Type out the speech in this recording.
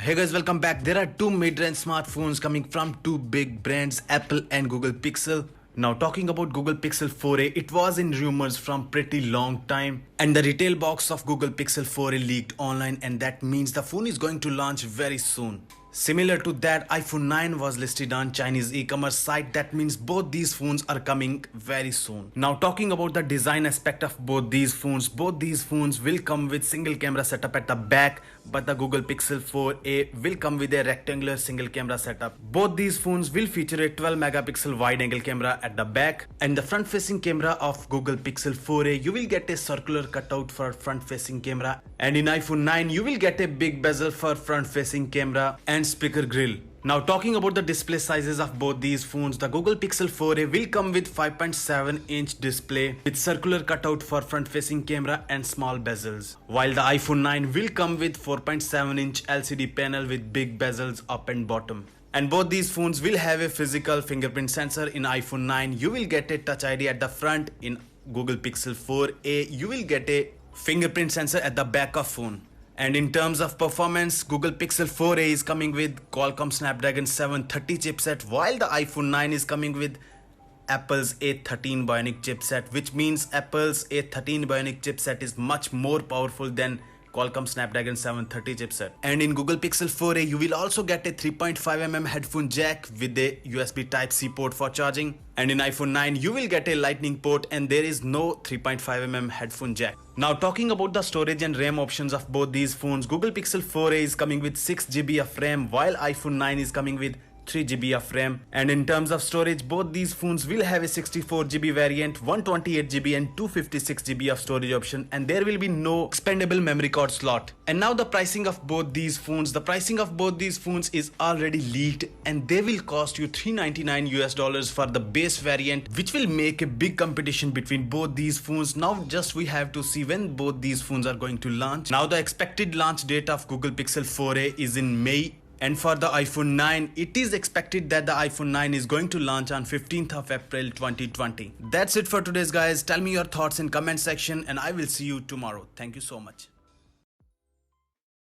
Hey guys, welcome back. There are two mid-range smartphones coming from two big brands, Apple and Google Pixel. Now talking about Google Pixel 4a, it was in rumors from pretty long time and the retail box of Google Pixel 4a leaked online, and that means the phone is going to launch very soon. Similar to that, iPhone 9 was listed on Chinese e-commerce site. That means both these phones are coming very soon. Now talking about the design aspect of both these phones will come with single camera setup at the back, but the Google Pixel 4a will come with a rectangular single camera setup. Both these phones will feature a 12 megapixel wide angle camera at the back, and the front facing camera of Google Pixel 4a, you will get a circular cutout for front facing camera, and in iPhone 9 you will get a big bezel for front facing camera and speaker grill. Now talking about the display sizes of both these phones, the Google Pixel 4a will come with 5.7-inch display with circular cutout for front facing camera and small bezels, while the iPhone 9 will come with 4.7-inch LCD panel with big bezels up and bottom. And both these phones will have a physical fingerprint sensor. In iPhone 9 you will get a Touch ID at the front. In Google Pixel 4a you will get a fingerprint sensor at the back of phone. And in terms of performance, Google Pixel 4a is coming with Qualcomm Snapdragon 730 chipset, while the iPhone 9 is coming with Apple's A13 Bionic chipset, which means Apple's A13 Bionic chipset is much more powerful than Qualcomm Snapdragon 730 chipset. And in Google Pixel 4a you will also get a 3.5mm headphone jack with a USB Type-C port for charging. And in iPhone 9 you will get a lightning port, and there is no 3.5mm headphone jack. Now talking about the storage and RAM options of both these phones, Google Pixel 4a is coming with 6GB of RAM, while iPhone 9 is coming with 3GB of RAM. And in terms of storage, both these phones will have a 64GB variant, 128GB and 256GB of storage option, and there will be no expandable memory card slot. And now the pricing of both these phones. The pricing of both these phones is already leaked, and they will cost you $399 for the base variant, which will make a big competition between both these phones. Now just we have to see when both these phones are going to launch. Now the expected launch date of Google Pixel 4a is in May. And for the iPhone 9, it is expected that the iPhone 9 is going to launch on 15th of April 2020. That's it for today's guys. Tell me your thoughts in comment section and I will see you tomorrow. Thank you so much.